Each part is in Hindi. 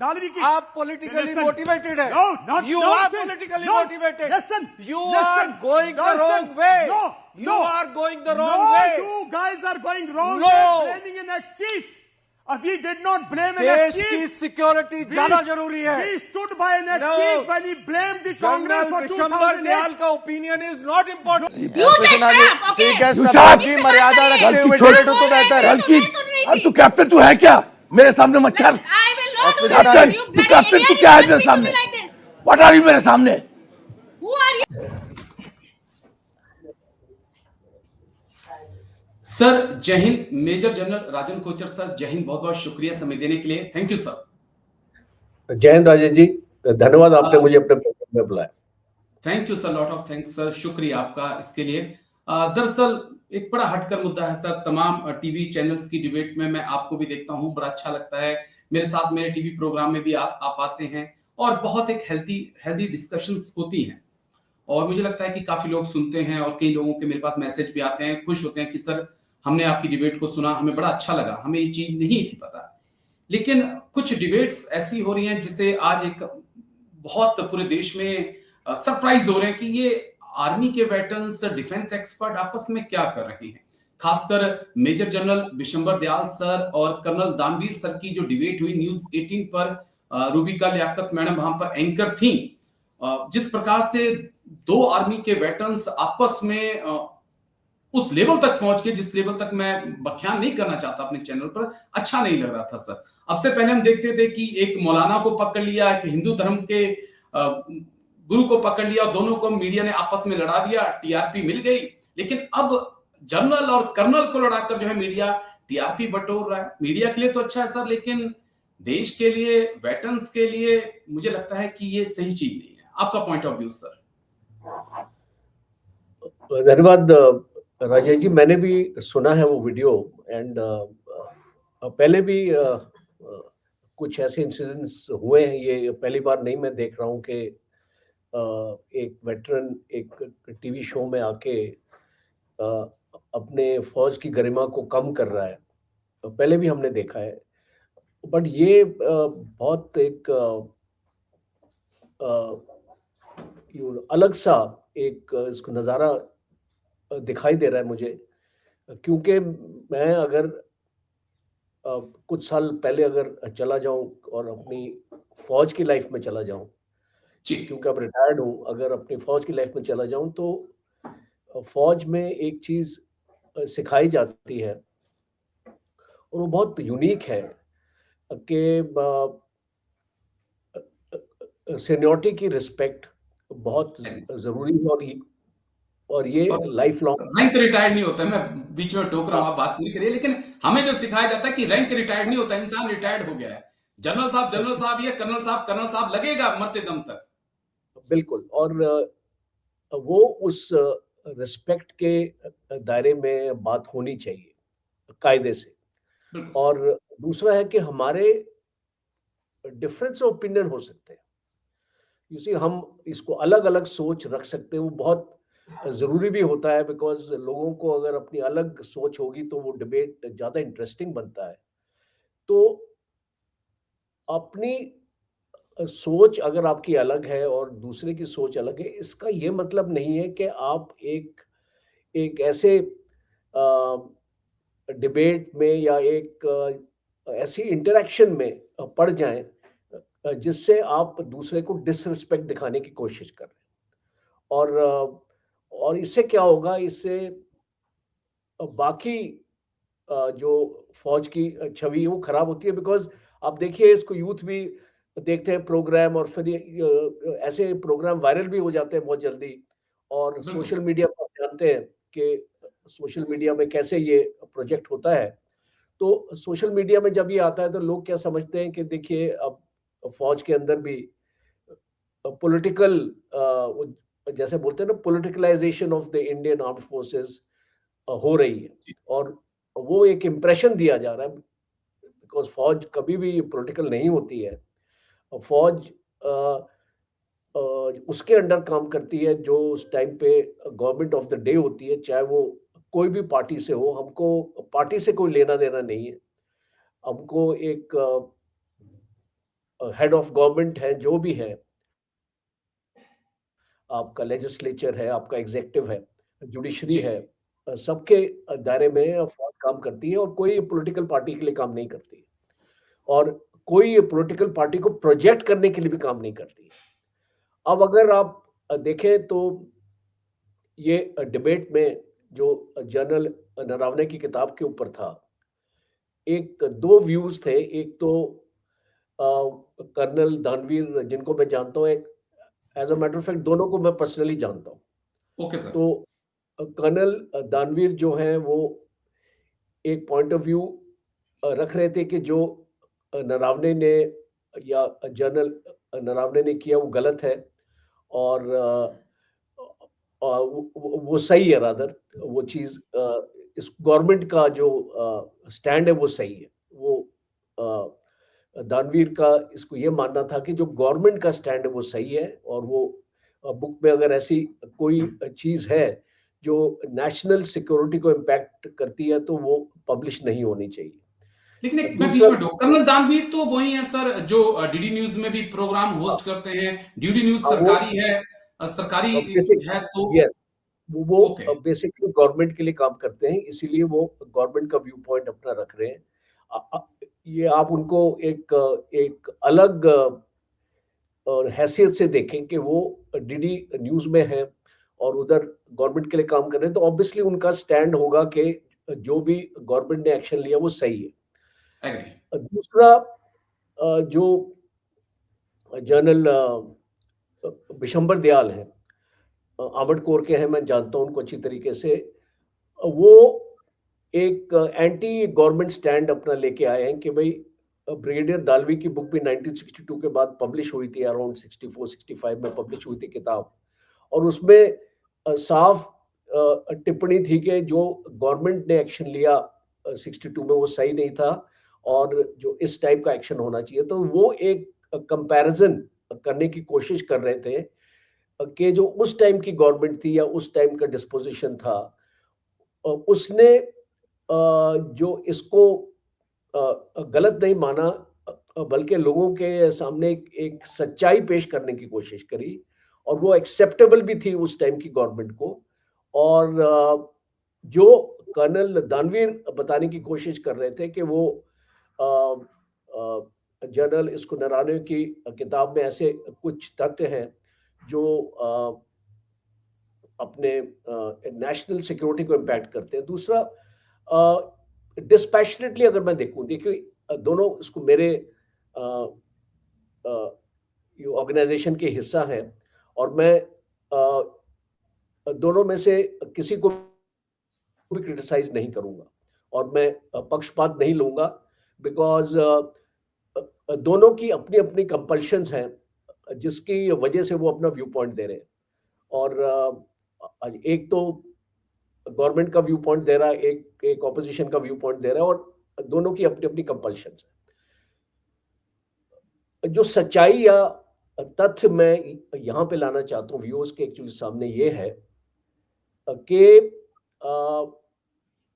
डालने की। आप politically motivated है. No, not You are politically motivated. Listen. You are going the wrong way. You are going the wrong way. You guys are going wrong No. way, blaming an ex-chief. We did not blame an देश ex-chief. की सिक्योरिटी ज्यादा जरूरी है. We stood by an ex-chief when he blamed the Congress for 2008. Vishambar Dayal का ओपिनियन इज नॉट इम्पोर्टेंट. ठीक है, सबकी मर्यादा रखते हुए डिबेट हो तो बेहतर है. अब तू कैप्टन तू है क्या मेरे सामने मच्छर? कैप्टन तू क्या है मेरे सामने? व्हाट आर यू मेरे सामने? सर जय हिंद. मेजर जनरल राजन कोचर सर जय हिंद. बहुत बहुत शुक्रिया समय देने के लिए. Thank you sir. जय हिंद राजेश जी, धन्यवाद आपने मुझे अपने प्रोग्राम में बुलाया. Thank you sir, lot of thanks sir. शुक्रिया आपका इसके लिए. दरअसल एक बड़ा हटकर मुद्दा है सर. तमाम टीवी चैनल्स की डिबेट में मैं आपको भी देखता हूं, बड़ा अच्छा लगता है. मेरे साथ मेरे टीवी प्रोग्राम में भी आप आते हैं और बहुत एक हेल्दी डिस्कशंस होती हैं और मुझे लगता है कि काफी लोग सुनते हैं और कई लोगों के मेरे पास मैसेज भी आते हैं, खुश होते हैं कि सर हमने आपकी डिबेट को सुना, हमें बड़ा अच्छा लगा, हमें ये चीज नहीं थी पता. लेकिन कुछ डिबेट्स ऐसी हो रही हैं जिसे आज एक बहुत पूरे देश में सरप्राइज हो रहे हैं कि ये आर्मी के वेटरन्स, डिफेंस एक्सपर्ट आपस में क्या कर रहे हैं. खासकर major general Vishambar Dayal sir और कर्नल दानवीर सर की जो डिबेट हुई न्यूज 18 पर, रूबिका लियाकत मैडम वहां पर एंकर थी. जिस प्रकार से दो आर्मी के वेटरन्स आपस में उस लेवल तक पहुंच गए जिस लेवल तक मैं व्याख्यान नहीं करना चाहता अपने चैनल पर, अच्छा नहीं लग रहा था सर. अब से पहले हम देखते थे कि एक मौलाना को पकड़ लिया, एक हिंदू धर्म के गुरु को पकड़ लिया, दोनों को मीडिया ने आपस में लड़ा दिया, टीआरपी मिल गई. लेकिन अब जनरल और कर्नल को लड़ाकर जो है मीडिया टीआरपी बटोर रहा है. मीडिया के लिए तो अच्छा है सर, लेकिन देश के लिए, वेटरन्स के लिए मुझे लगता है कि ये सही चीज नहीं है. आपका पॉइंट ऑफ व्यू सर. धन्यवाद राजेश जी, मैंने भी सुना है वो वीडियो एंड पहले भी कुछ ऐसे इंसिडेंट्स हुए हैं. ये पहली बार नहीं मैं देख रहा हूँ कि एक वेटरन एक टीवी शो में आके अपने फौज की गरिमा को कम कर रहा है. पहले भी हमने देखा है, बट ये बहुत एक अलग सा एक इसको नज़ारा दिखाई दे रहा है मुझे. क्योंकि मैं अगर कुछ साल पहले अगर चला जाऊं और अपनी फौज की लाइफ में चला जाऊं, क्योंकि अब रिटायर्ड हूं, अगर अपनी फौज की लाइफ में चला जाऊं तो फौज में एक चीज सिखाई जाती है और वो बहुत यूनिक है कि सीनियरिटी की रिस्पेक्ट बहुत जरूरी है और ये लाइफ लॉन्ग. रैंक रिटायर्ड नहीं होता. मैं बीच में टोक रहा हूं, आप बात नहीं करिए, लेकिन हमें जो सिखाया जाता है कि रैंक रिटायर्ड नहीं होता, इंसान रिटायर्ड हो गया है. जनरल साहब ये कर्नल साहब लगेगा मरते दम तक. बिल्कुल. और वो उस रिस्पेक्ट के दायरे में बात होनी चाहिए कायदे से. और दूसरा है कि हमारे डिफरेंस ऑफ ओपिनियन हो सकते हैं. यू सी, हम इसको अलग अलग सोच रख सकते हैं. वो बहुत जरूरी भी होता है, बिकॉज लोगों को अगर अपनी अलग सोच होगी तो वो डिबेट ज्यादा इंटरेस्टिंग बनता है. तो अपनी सोच अगर आपकी अलग है और दूसरे की सोच अलग है, इसका ये मतलब नहीं है कि आप एक ऐसे डिबेट में या एक ऐसी इंटरेक्शन में पड़ जाएं जिससे आप दूसरे को डिसरिस्पेक्ट दिखाने की कोशिश कर रहे हैं. और इससे क्या होगा, इससे बाकी जो फौज की छवि है वो खराब होती है. बिकॉज आप देखिए, इसको यूथ भी देखते हैं प्रोग्राम, और फिर ऐसे प्रोग्राम वायरल भी हो जाते हैं बहुत जल्दी. और सोशल मीडिया पर जानते हैं कि सोशल मीडिया में कैसे ये प्रोजेक्ट होता है. तो सोशल मीडिया में जब ये आता है तो लोग क्या समझते हैं कि देखिए अब फौज के अंदर भी पॉलिटिकल, जैसे बोलते हैं ना, politicalization of the Indian armed forces हो रही है. और वो एक इम्प्रेशन दिया जा रहा है, बिकॉज फौज कभी भी पॉलिटिकल नहीं होती है. फौज उसके अंडर काम करती है जो उस टाइम पे गवर्नमेंट ऑफ द डे होती है, चाहे वो कोई भी पार्टी से हो. हमको पार्टी से कोई लेना देना नहीं है. हमको एक हेड ऑफ गवर्नमेंट है, जो भी है, आपका लेजिस्लेचर है, आपका एग्जीक्यूटिव है, जुडिशरी जी है, सबके दायरे में फौज काम करती है और कोई पॉलिटिकल पार्टी के लिए काम नहीं करती और कोई पॉलिटिकल पार्टी को प्रोजेक्ट करने के लिए भी काम नहीं करती। अब अगर आप देखें तो ये डिबेट में जो जनरल नरवणे की किताब के ऊपर था, एक दो व्यूज थे। एक तो कर्नल दानवीर, जिनको मैं जानता हूँ, एक as a matter of fact दोनों को मैं पर्सनली जानता हूँ। Okay sir. तो कर्नल दानवीर जो है वो एक पॉइंट ऑफ व्यू रख रहे थे कि जो नरावने ने या जनरल नरावने ने किया वो गलत है और वो सही है। रादर वो चीज़ इस गवर्नमेंट का जो स्टैंड है वो सही है। वो दानवीर का इसको ये मानना था कि जो गवर्नमेंट का स्टैंड है वो सही है और वो बुक में अगर ऐसी कोई चीज़ है जो नेशनल सिक्योरिटी को इम्पैक्ट करती है तो वो पब्लिश नहीं होनी चाहिए। लेकिन एक मैं बीच में कर्नल दानवीर तो वही है सर जो डीडी न्यूज में भी प्रोग्राम होस्ट करते हैं। डीडी न्यूज सरकारी है, सरकारी है तो यस, वो बेसिकली गवर्नमेंट के लिए काम करते हैं, इसीलिए वो गवर्नमेंट का व्यू पॉइंट अपना रख रहे हैं। ये आप उनको एक अलग और हैसियत से देखें कि वो डीडी न्यूज में है और उधर गवर्नमेंट के लिए काम कर रहे हैं, तो ऑब्वियसली उनका स्टैंड होगा कि जो भी गवर्नमेंट ने एक्शन लिया वो सही है। दूसरा जो जनरल बिशंबर दयाल है, आर्मर्ड कोर के हैं, मैं जानता हूं उनको अच्छी तरीके से। वो एक एंटी गवर्नमेंट स्टैंड अपना लेके आए हैं कि भाई ब्रिगेडियर दालवी की बुक भी 1962 के बाद पब्लिश हुई थी, अराउंड 64-65 में पब्लिश हुई थी किताब, और उसमें साफ टिप्पणी थी कि जो गवर्नमेंट ने एक्शन लिया 62 में वो सही नहीं था और जो इस टाइप का एक्शन होना चाहिए। तो वो एक कंपैरिजन करने की कोशिश कर रहे थे कि जो उस टाइम की गवर्नमेंट थी या उस टाइम का डिस्पोजिशन था, उसने जो इसको गलत नहीं माना बल्कि लोगों के सामने एक सच्चाई पेश करने की कोशिश करी और वो एक्सेप्टेबल भी थी उस टाइम की गवर्नमेंट को। और जो कर्नल दानवीर बताने की कोशिश कर रहे थे कि वो जनरल इसको नरावने की किताब में ऐसे कुछ तथ्य हैं जो अपने नेशनल सिक्योरिटी को इम्पैक्ट करते हैं। दूसरा, डिस्पैशनेटली अगर मैं देखूं, देखिए दोनों इसको मेरे ऑर्गेनाइजेशन के हिस्सा हैं और मैं दोनों में से किसी को भी क्रिटिसाइज नहीं करूंगा और मैं पक्षपात नहीं लूंगा, बिकॉज दोनों की अपनी अपनी कंपल्शंस हैं जिसकी वजह से वो अपना व्यू पॉइंट दे रहे हैं। और एक तो गवर्नमेंट का व्यू पॉइंट दे रहा है, एक ऑपोजिशन का व्यू पॉइंट दे रहा है और दोनों की अपनी अपनी कंपल्शंस है। जो सच्चाई या तथ्य मैं यहाँ पे लाना चाहता हूँ व्यूअर्स के एक्चुअली सामने, ये है कि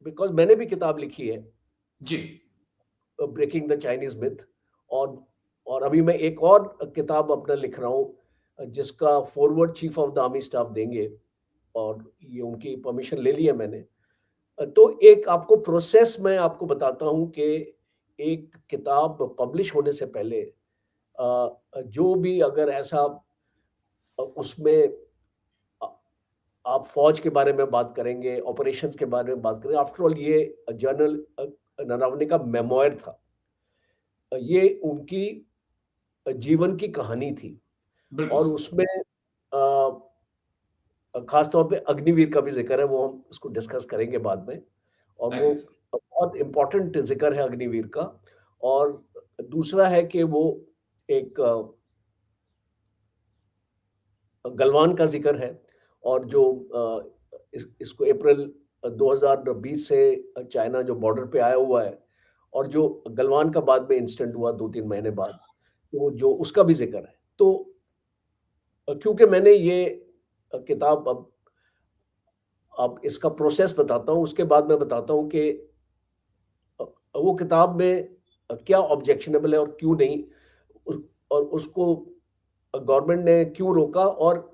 बिकॉज मैंने भी किताब लिखी है जी, ब्रेकिंग द चाइनीज मिथ, और अभी मैं एक और किताब अपना लिख रहा हूँ जिसका forward chief of the army staff देंगे और ये उनकी परमिशन ले ली है मैंने। तो एक आपको प्रोसेस मैं आपको बताता हूँ कि एक किताब पब्लिश होने से पहले जो भी अगर ऐसा उसमें आप फौज के बारे में बात करेंगे, ऑपरेशंस के बारे में बात करेंगे, आफ्टर ऑल ये जनरल नरवणे का मेमोयर था, ये उनकी जीवन की कहानी थी और उसमें खासतौर पे अग्निवीर का भी जिक्र है, वो हम उसको डिस्कस करेंगे बाद में, और वो बहुत इम्पोर्टेंट जिक्र है अग्निवीर का। और दूसरा है कि वो एक गलवान का जिक्र है और जो इसको अप्रैल 2020 से चाइना जो बॉर्डर पे आया हुआ है और जो गलवान का बाद में इंसिडेंट हुआ 2-3 महीने बाद, तो जो उसका भी जिक्र है। तो क्योंकि मैंने ये किताब अब इसका प्रोसेस बताता हूँ, उसके बाद मैं बताता हूँ कि वो किताब में क्या ऑब्जेक्शनेबल है और क्यों नहीं, और उसको गवर्नमेंट ने क्यों रोका और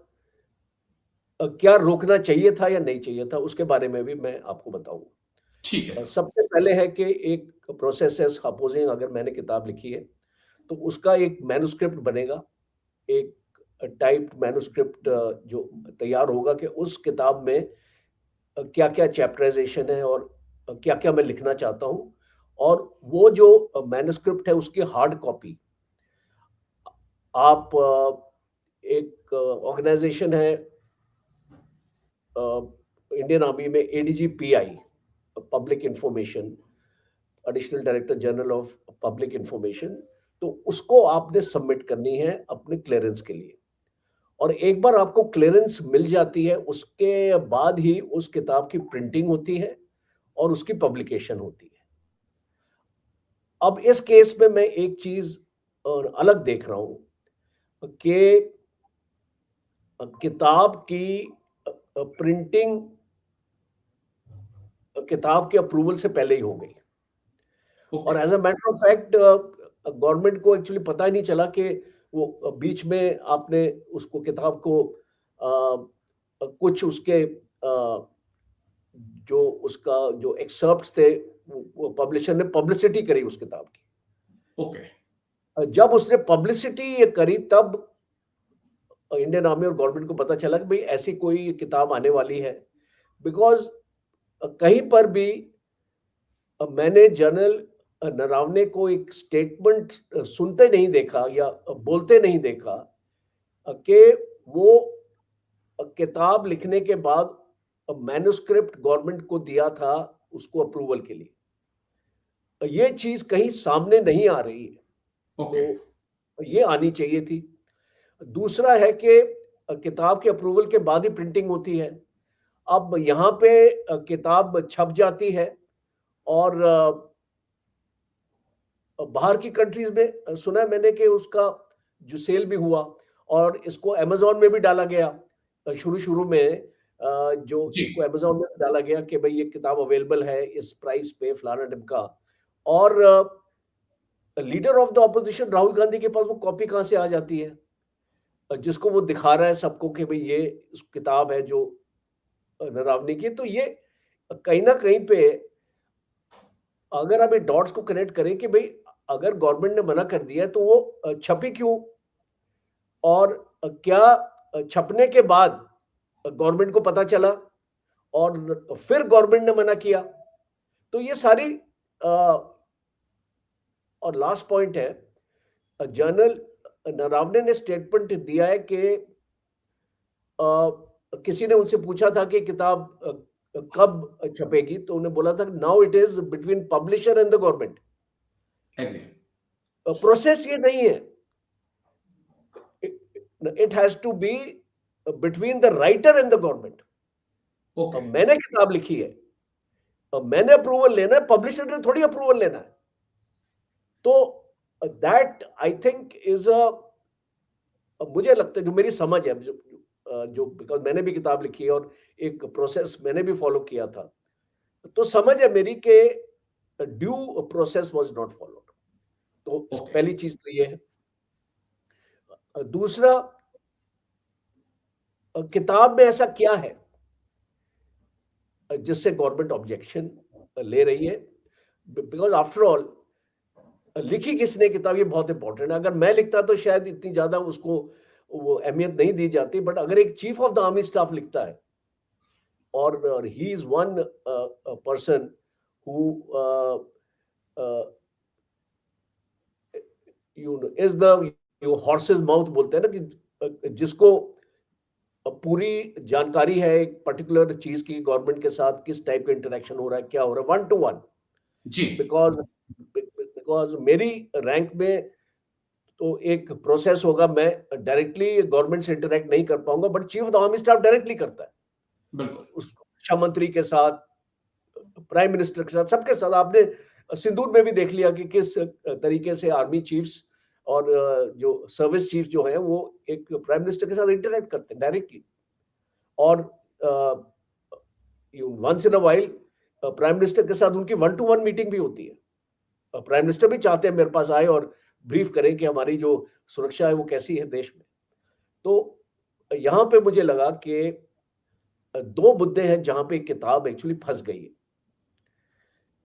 क्या रोकना चाहिए था या नहीं चाहिए था, उसके बारे में भी मैं आपको बताऊंगा। ठीक है सर। सबसे पहले है कि एक प्रोसेस है, सपोजिंग अगर मैंने किताब लिखी है तो उसका एक मैन्युस्क्रिप्ट बनेगा, एक टाइप्ड मैन्युस्क्रिप्ट जो तैयार होगा कि उस किताब में क्या क्या चैप्टराइजेशन है और क्या क्या मैं लिखना चाहता हूं, और वो जो मैन्युस्क्रिप्ट है उसकी हार्ड कॉपी आप एक ऑर्गेनाइजेशन है इंडियन आर्मी में, ADG-PI, public information, additional director general of public information, तो उसको आपने सबमिट करनी है अपने क्लियरेंस के लिए। और एक बार आपको क्लियरेंस मिल जाती है उसके बाद ही उस किताब की प्रिंटिंग होती है और उसकी पब्लिकेशन होती है। अब इस केस में मैं एक चीज अलग देख रहा हूं कि किताब की प्रिंटिंग किताब के अप्रूवल से पहले ही हो गई, और as a matter of fact government को एक्चुअली पता ही नहीं चला कि वो बीच में आपने उसको किताब को कुछ उसके जो उसका जो एक्सर्प्ट्स थे वो पब्लिशर ने पब्लिसिटी करी उस किताब की। ओके। जब उसने पब्लिसिटी करी तब इंडियन आर्मी और गवर्नमेंट को पता चला कि भाई ऐसी कोई किताब आने वाली है, बिकॉज कहीं पर भी मैंने जनरल नरावने को एक स्टेटमेंट सुनते नहीं देखा या बोलते नहीं देखा कि वो किताब लिखने के बाद मैन्युस्क्रिप्ट गवर्नमेंट को दिया था उसको अप्रूवल के लिए। ये चीज कहीं सामने नहीं आ रही है, ओके। तो ये आनी चाहिए थी। दूसरा है कि किताब के अप्रूवल के बाद ही प्रिंटिंग होती है। अब यहाँ पे किताब छप जाती है और बाहर की कंट्रीज में सुना है मैंने कि उसका जो सेल भी हुआ और इसको अमेज़न में भी डाला गया शुरू में, जो इसको अमेज़न में डाला गया कि भाई ये किताब अवेलेबल है इस प्राइस पे फलाना ढिमका, और leader of the opposition Rahul Gandhi के पास वो कॉपी कहां से आ जाती है जिसको वो दिखा रहा है सबको कि भाई ये किताब है जो नरावनी की। तो ये कहीं ना कहीं पे अगर आप डॉट्स को कनेक्ट करें कि भाई अगर गवर्नमेंट ने मना कर दिया तो वो छपी क्यों, और क्या छपने के बाद गवर्नमेंट को पता चला और फिर गवर्नमेंट ने मना किया, तो ये सारी और लास्ट पॉइंट है, जनरल नरावने ने स्टेटमेंट दिया है कि किसी ने उनसे पूछा था कि किताब कब छपेगी, तो उन्हें बोला था now it is between publisher and the government. Process ये नहीं है, it has to be between the writer and the government. मैंने किताब लिखी है, मैंने अप्रूवल लेना है, पब्लिशर ने थोड़ी अप्रूवल लेना है। तो दैट आई थिंक इज मुझे लगता है, जो मेरी समझ है, जो बिकॉज मैंने भी किताब लिखी है और एक प्रोसेस मैंने भी फॉलो किया था, तो समझ है मेरी के due process was not followed. तो पहली चीज तो ये है। दूसरा, किताब में ऐसा क्या है जिससे गवर्नमेंट ऑब्जेक्शन ले रही है, बिकॉज आफ्टर ऑल लिखी किसने किताब, ये बहुत इंपॉर्टेंट है। अगर मैं लिखता तो शायद इतनी ज्यादा उसको वो अहमियत नहीं दी जाती, बट अगर एक chief of the army staff लिखता है और he is one person who is the horses mouth बोलते हैं ना, कि जिसको पूरी जानकारी है एक पर्टिकुलर चीज की, गवर्नमेंट के साथ किस टाइप का इंटरेक्शन हो रहा है, क्या हो रहा है, 1 to 1 जी। बिकॉज मेरी रैंक में तो एक प्रोसेस होगा, मैं डायरेक्टली गवर्नमेंट से इंटरेक्ट नहीं कर पाऊंगा, but chief of the army staff directly करता है, बिल्कुल, उस रक्षा मंत्री के साथ, प्राइम मिनिस्टर के साथ, सबके साथ। आपने सिंदूर में भी देख लिया कि किस तरीके से आर्मी चीफ्स और जो सर्विस चीफ जो है वो एक प्राइम मिनिस्टर के साथ इंटरेक्ट करते हैं डायरेक्टली, और once in a while prime minister के साथ उनकी 1 to 1 मीटिंग भी होती है। प्राइम मिनिस्टर भी चाहते हैं मेरे पास आए और ब्रीफ करें कि हमारी जो सुरक्षा है वो कैसी है देश में। तो यहाँ पे मुझे लगा कि 2 मुद्दे हैं जहाँ पे किताब एक्चुअली फंस गई है।